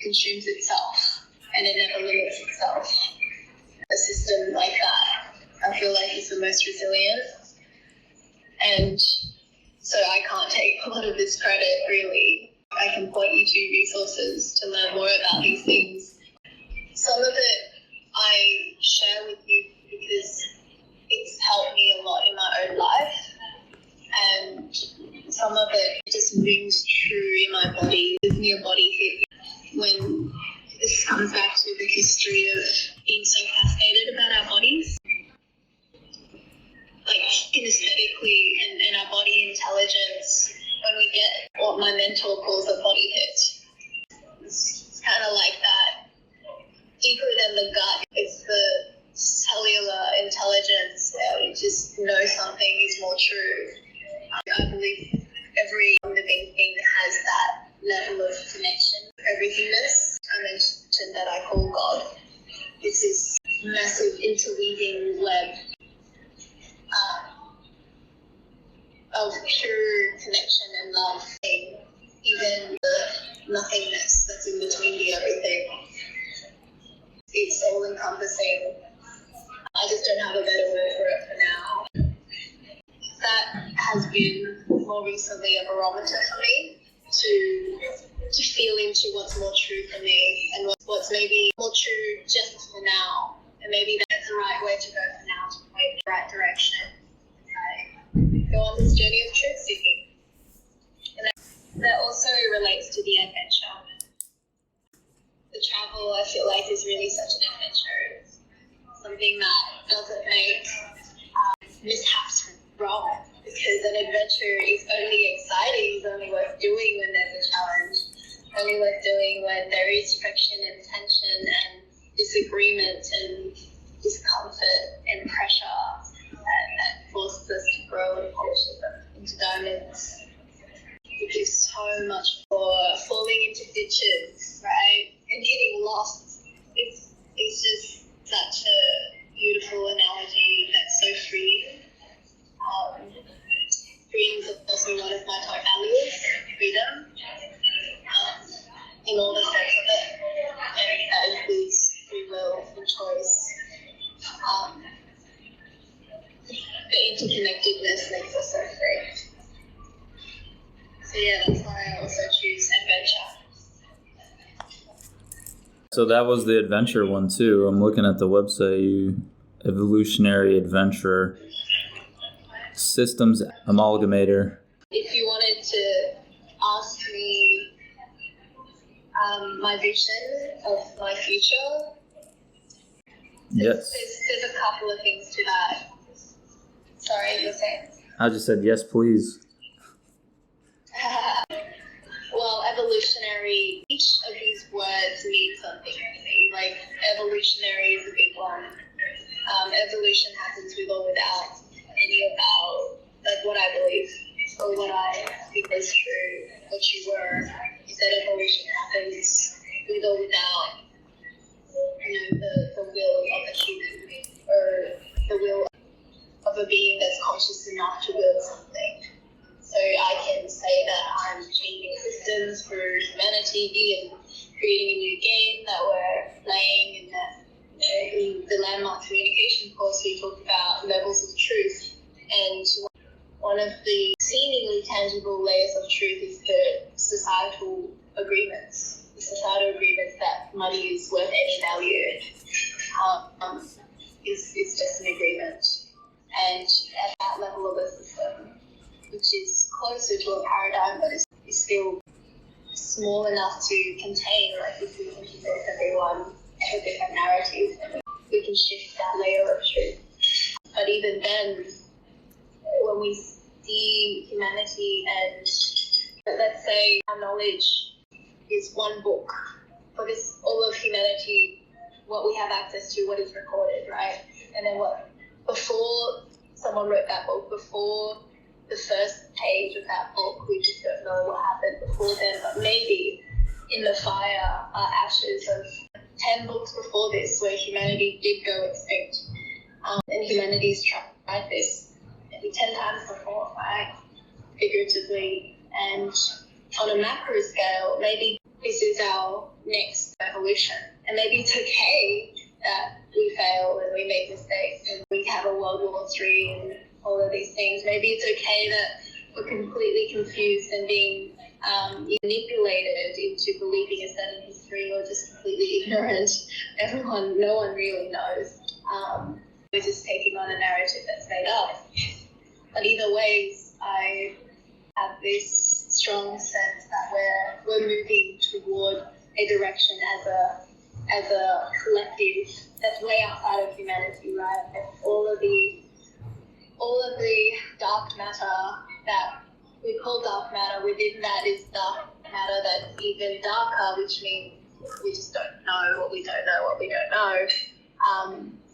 consumes itself and it never limits itself. A system like that, I feel like, is the most resilient. And so I can't take a lot of this credit, really. I can point you to resources to learn more about these things. Some of it I share with you because it's helped me a lot in my own life. And some of it just rings true in my body, gives me a body hit. When this comes back to the history of being so fascinated about our bodies, like kinesthetically and our body intelligence, when we get what my mentor calls a body hit, it's kind of like that. Deeper than the gut, it's the cellular intelligence that we just know something is more true. I believe every living thing has that level of connection, everythingness. I mentioned that I call God. It's this massive interweaving web of pure connection and love, even the nothingness that's in between the everything. It's all encompassing. I just don't have a better word for it for now. That has been more recently a barometer for me to feel into what's more true for me and what's maybe more true just for now. And maybe that's the right way to go for now, to point in the right direction. Go on this journey of truth seeking. And that also relates to the adventure. The travel, I feel like, is really such an adventure. Something that doesn't make mishaps wrong, because an adventure is only exciting, is only worth doing when there's a challenge, only worth doing when there is friction and tension and disagreement and discomfort and pressure that forces us to grow and polish it into diamonds. We do so much for falling into ditches, right, and getting lost. It's just such a beautiful analogy that's so freeing. Freedom is also one of my top values, freedom, in all the sense of it, and that includes free will and choice. The interconnectedness makes us so free. So yeah, that's why I also choose adventure. So that was the adventure one too. I'm looking at the website, evolutionary adventurer. Systems amalgamator. If you wanted to ask me my vision of my future, yes. There's a couple of things to that. Sorry, you were saying? I just said yes, please. Well, evolutionary, each of these words means something to me. Like, evolutionary is a big one. Evolution happens with or without any about, like, what I believe or what I think is true, what you were. You said evolution happens with or without, the will of a human, or the will of a being that's conscious enough to will something. So I can say that I'm changing systems for humanity and creating a new game that we're playing, and that in the landmark communication course we talked about levels of truth, and one of the seemingly tangible layers of truth is the societal agreements. The societal agreements that money is worth any value is just an agreement. And at that level of a system, which is closer to a paradigm but is still small enough to contain, like if we introduce everyone to different narratives, we can shift that layer of truth. But even then, when we see humanity and, let's say, our knowledge is one book for this, all of humanity, what we have access to, what is recorded, right? And then before someone wrote that book, before the first page of that book, we just don't know what happened before then, but maybe in the fire are ashes of 10 books before this where humanity did go extinct. And humanity's tried this maybe 10 times before, right? Figuratively. And on a macro scale, maybe this is our next evolution. And maybe it's okay that we fail and we make mistakes and we have a World War III and all of these things. Maybe it's okay that we're completely confused and being manipulated into believing a certain history, or just completely ignorant. No one really knows. We're just taking on a narrative that's made up. But either ways, I have this strong sense that we're moving toward a direction as a collective that's way outside of humanity, right? All of the dark matter that we call dark matter, within that is dark matter that's even darker, which means we just don't know what we don't know what we don't know.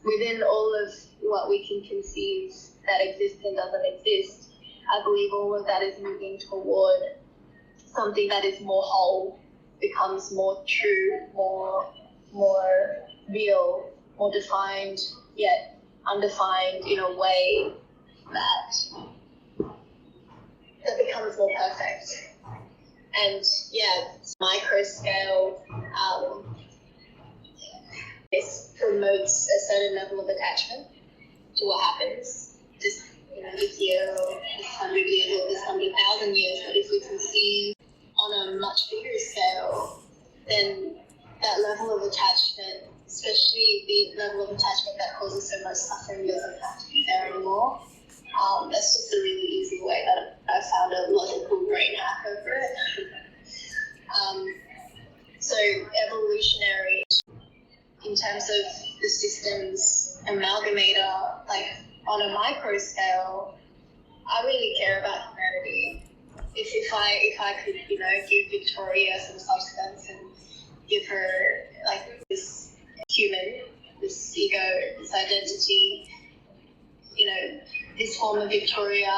Within all of what we can conceive that exists and doesn't exist, I believe all of that is moving toward something that is more whole, becomes more true, more real, more defined, yet undefined in a way that becomes more perfect. And micro scale, this promotes a certain level of attachment to what happens just this year or this 100 years or this 100,000 years. But if we can see on a much bigger scale, then that level of attachment, especially the level of attachment that causes so much suffering, doesn't have to be there anymore. That's just a really easy way that I found a logical brain hack over it. So evolutionary, in terms of the systems amalgamator, like on a micro scale, I really care about humanity. If I could, give Victoria some substance and give her like this human, this ego, this identity, this form of Victoria,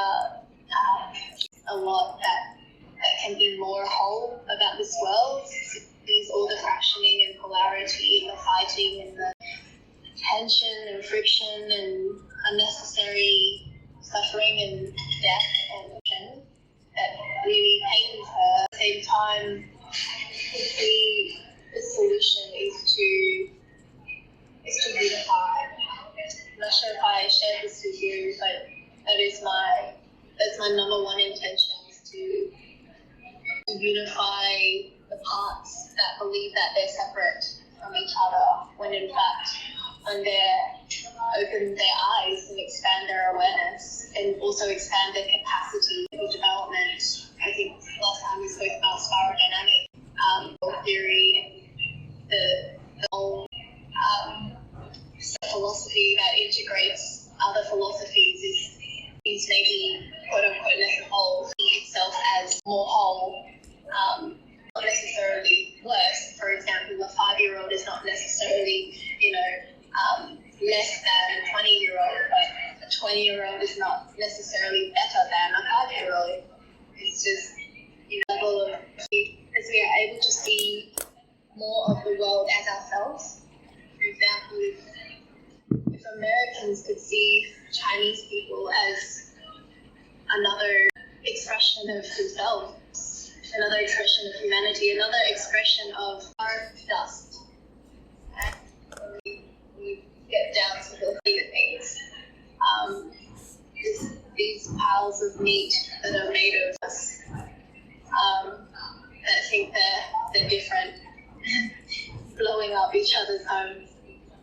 a lot that can be more whole about this world. There's all the fractioning and polarity and the fighting and the tension and friction and unnecessary suffering and death and pain that really pains her. At the same time, the solution is to unify. I'm not sure if I shared this with you, but that's my number one intention, is to unify the parts that believe that they're separate from each other, when in fact, when they open their eyes and expand their awareness and also expand their capacity for development. I think last time we spoke about spiral dynamic theory, the whole philosophy that integrates other philosophies is maybe quote unquote less whole, seeing itself as more whole, not necessarily worse. For example, a 5-year-old is not necessarily less than a 20-year-old, but a 20-year-old is not necessarily better than a 5-year-old. It's just level of, as we are able to see more of the world as ourselves. For example, if Americans could see Chinese people as another expression of themselves, another expression of humanity, another expression of our dust. And we get down to the bigger things. These piles of meat that are made of us, that think they're different, blowing up each other's homes,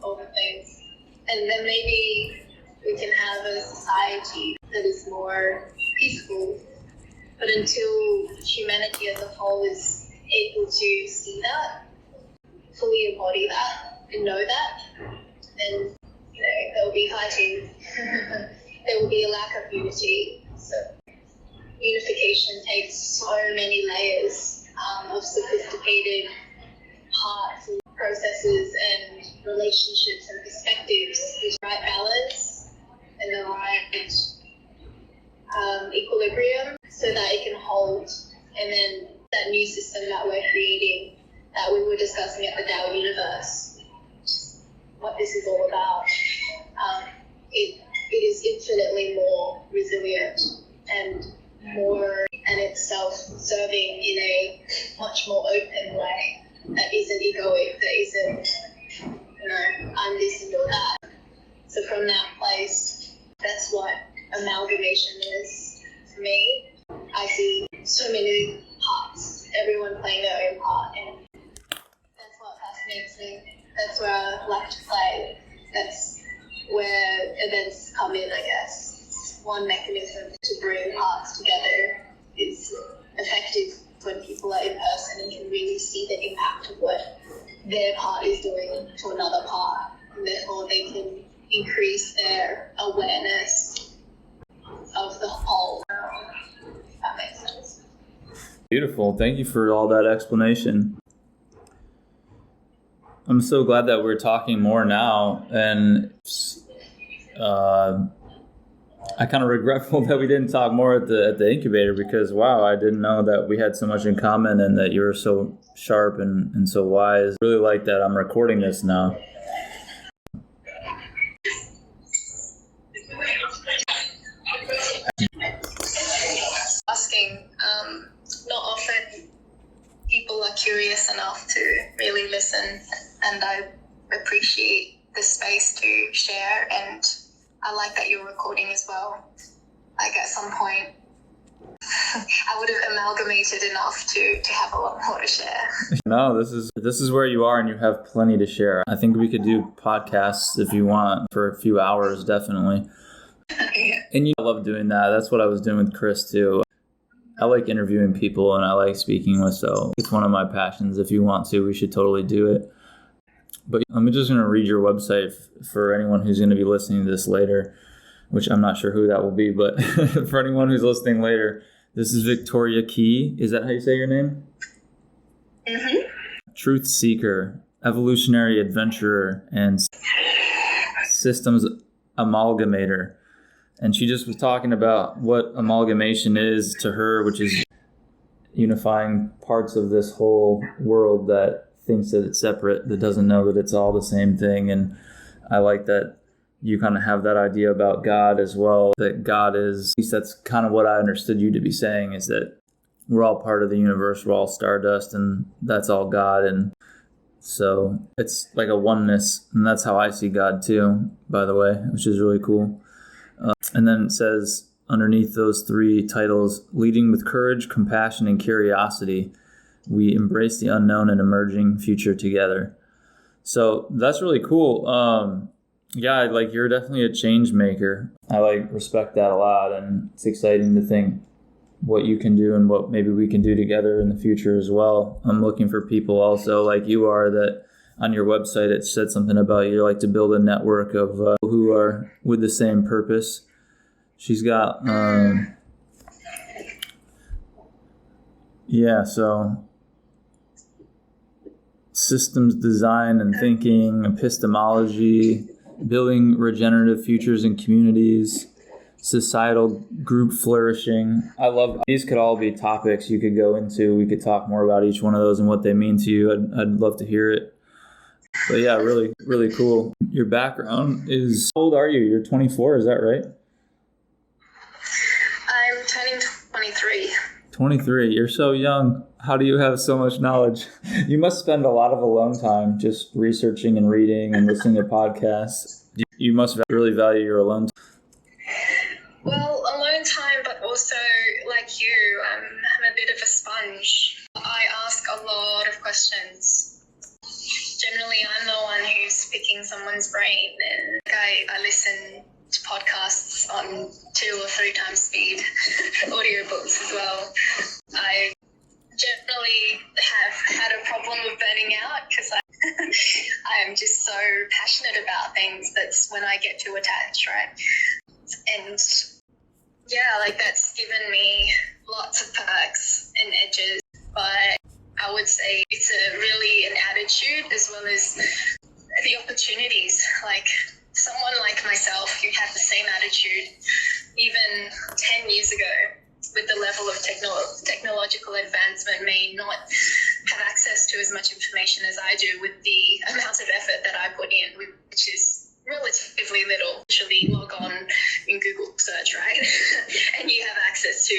all the things. And then maybe we can have a society that is more peaceful. But until humanity as a whole is able to see that, fully embody that, and know that, then there will be fighting. There will be a lack of unity. So unification takes so many layers of sophisticated parts and processes and relationships and perspectives, the right balance and the right equilibrium, so that it can hold. And then that new system that we're creating, that we were discussing at the DAO Universe, what this is all about, it is infinitely more resilient and more and itself observing in a much more open way that isn't egoic, that isn't, I'm this and you're that. So from that place, that's what amalgamation is for me. I see so many parts, everyone playing their own part, and that's what fascinates me. That's where I like to play. That's where events come in, I guess. One mechanism to bring parts together is effective when people are in person and can really see the impact of what their part is doing to another part, and therefore they can increase their awareness of the whole. If that makes sense. Beautiful. Thank you for all that explanation. I'm so glad that we're talking more now, and I kind of regretful that we didn't talk more at the incubator, because wow, I didn't know that we had so much in common and that you were so sharp and so wise. Really like that I'm recording this now. Asking, not often people are curious enough to really listen, and I appreciate the space to share, and I like that you're recording as well. Like at some point, I would have amalgamated enough to have a lot more to share. No, this is where you are, and you have plenty to share. I think we could do podcasts if you want for a few hours, definitely. Yeah. And I love doing that. That's what I was doing with Chris too. I like interviewing people and I like speaking with, so it's one of my passions. If you want to, we should totally do it. But I'm just going to read your website for anyone who's going to be listening to this later, which I'm not sure who that will be, but for anyone who's listening later, this is Victoria Key. Is that how you say your name? Mm-hmm. Truth seeker, evolutionary adventurer, and systems amalgamator. And she just was talking about what amalgamation is to her, which is unifying parts of this whole world that thinks that it's separate, that doesn't know that it's all the same thing. And I like that you kind of have that idea about God as well, that God is, at least that's kind of what I understood you to be saying, is that we're all part of the universe, we're all stardust, and that's all God. And so it's like a oneness, and that's how I see God too, by the way, which is really cool. And then it says underneath those three titles, leading with courage, compassion, and curiosity, we embrace the unknown and emerging future together. So that's really cool. Yeah, like you're definitely a change maker. I respect that a lot, and it's exciting to think what you can do and what maybe we can do together in the future as well. I'm looking for people also like you are, that on your website it said something about you like to build a network of who are with the same purpose. She's got so systems design and thinking, epistemology, building regenerative futures and communities, societal group flourishing. I love these. Could all be topics you could go into. We could talk more about each one of those and what they mean to you. I'd love to hear it. But yeah, really, really cool. Your background is, how old are you? You're 24, is that right? I'm turning 23. 23, you're so young. How do you have so much knowledge? You must spend a lot of alone time just researching and reading and listening to podcasts. You must really value your alone time. Well, alone time, but also like you, I'm a bit of a sponge. I ask a lot of questions. Generally, I'm the one who's picking someone's brain, and I listen to podcasts on 2 or 3 times speed, audiobooks as well. I generally have had a problem with burning out because I'm just so passionate about things. That's when I get too attached, right? And yeah, like that's given me lots of perks and edges, but I would say it's really an attitude as well as the opportunities. Like someone like myself who had the same attitude even 10 years ago with the level of technological advancement may not have access to as much information as I do with the amount of effort that I put in, which is relatively little. Actually log on in Google search, right? And you have access to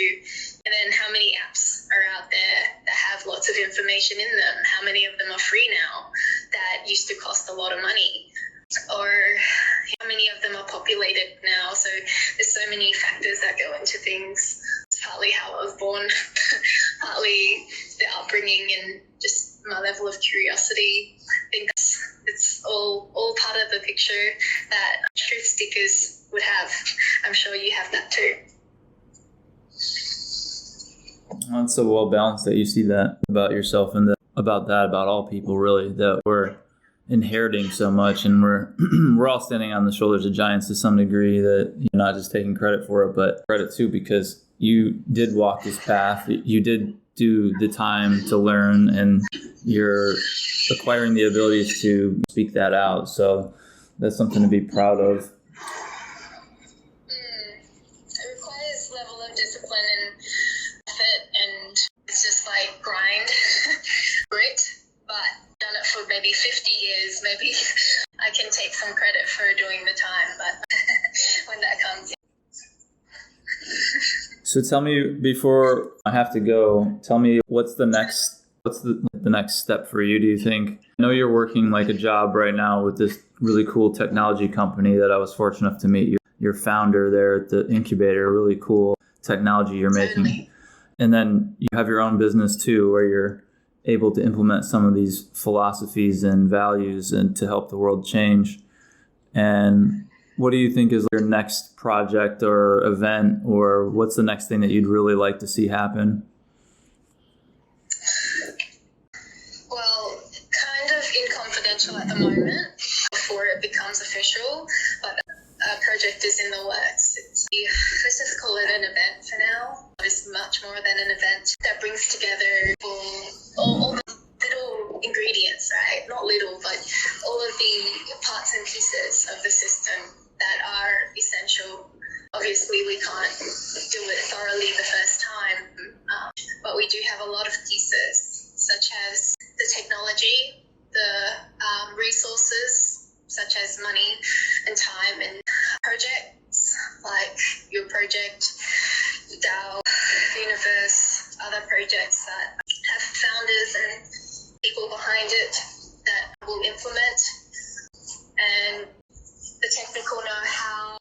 And then how many apps are out there that have lots of information in them? How many of them are free now that used to cost a lot of money? Or how many of them are populated now? So there's so many factors that go into things. It's partly how I was born, partly the upbringing and just my level of curiosity. I think it's all part of the picture that truth stickers would have. I'm sure you have that too. Well, it's so well balanced that you see that about yourself and about all people, really, that we're inheriting so much, and we're all standing on the shoulders of giants to some degree, that you're not just taking credit for it, but credit too, because you did walk this path. You did do the time to learn, and you're acquiring the abilities to speak that out. So that's something to be proud of. It requires level of discipline and effort, and it's just like grind, grit, but done it for maybe 50 years, maybe I can take some credit for doing the time, but when that comes. So tell me, before I have to go, tell me what's the next step for you, do you think? I know you're working like a job right now with this really cool technology company that I was fortunate enough to meet. Your founder there at the incubator, really cool technology you're making. Totally. And then you have your own business too, where you're able to implement some of these philosophies and values and to help the world change. And what do you think is your next project or event, or what's the next thing that you'd really like to see happen? Well, kind of in confidential at the moment before it becomes official, but a project is in the works. Let's just call it an event for now. It's much more than an event that brings together all the little ingredients, right? Not little, but all of the parts and pieces of the system that are essential. Obviously, we can't do it thoroughly the first time, but we do have a lot of pieces, such as the technology, the resources, such as money and time, and projects like your project, DAO Universe, other projects that have founders and people behind it that will implement, and the technical know-how,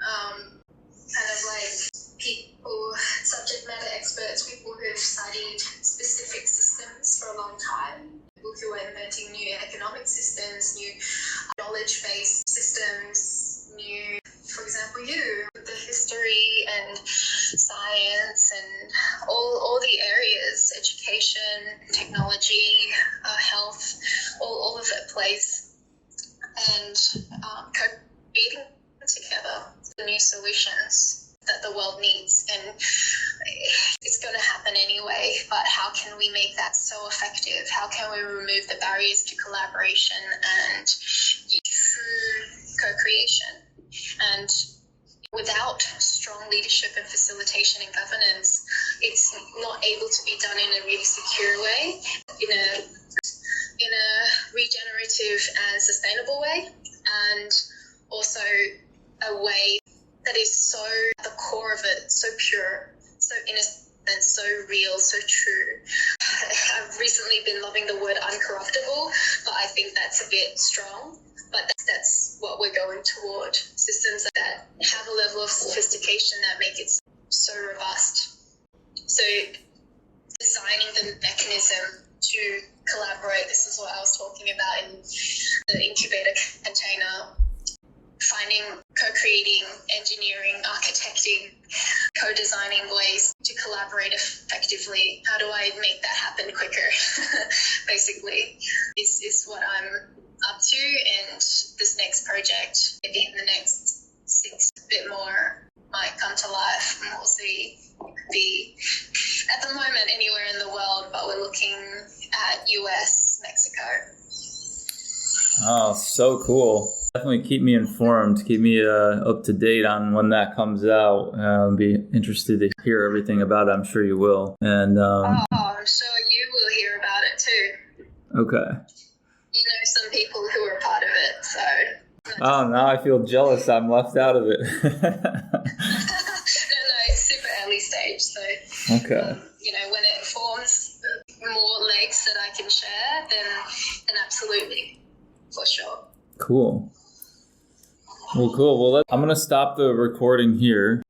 kind of like people, subject matter experts, people who have studied specific systems for a long time, people who are inventing new economic systems, new knowledge-based systems, new, for example, you, the history and science and all the areas, education, technology, health, all of it plays, and co-creating together the new solutions that the world needs. And it's going to happen anyway, but how can we make that so effective? How can we remove the barriers to collaboration and true co-creation? And without strong leadership and facilitation and governance, it's not able to be done in a really secure way, in a regenerative and sustainable way, and also a way that is so at the core of it, so pure, so innocent, so real, so true. I've recently been loving the word uncorruptible, but I think that's a bit strong. But that's what we're going toward. Systems that have a level of sophistication that make it so robust. So designing the mechanism to collaborate, this is what I was talking about in the incubator container. Finding, co-creating, engineering, architecting, co-designing ways to collaborate effectively. How do I make that happen quicker? Basically, this is what I'm up to, and this next project, maybe in the next 6, a bit more, might come to life, and we'll see. It could be, at the moment, anywhere in the world, but we're looking at US, Mexico. Oh, so cool. Definitely keep me informed, keep me up to date on when that comes out. I'll be interested to hear everything about it. I'm sure you will. And I'm sure you will hear about it too. Okay. You know some people who are part of it, so. Oh, now I feel jealous. I'm left out of it. No, it's super early stage. So, Okay. When it forms more legs that I can share, then absolutely, for sure. Cool. Well, cool. Well, I'm going to stop the recording here.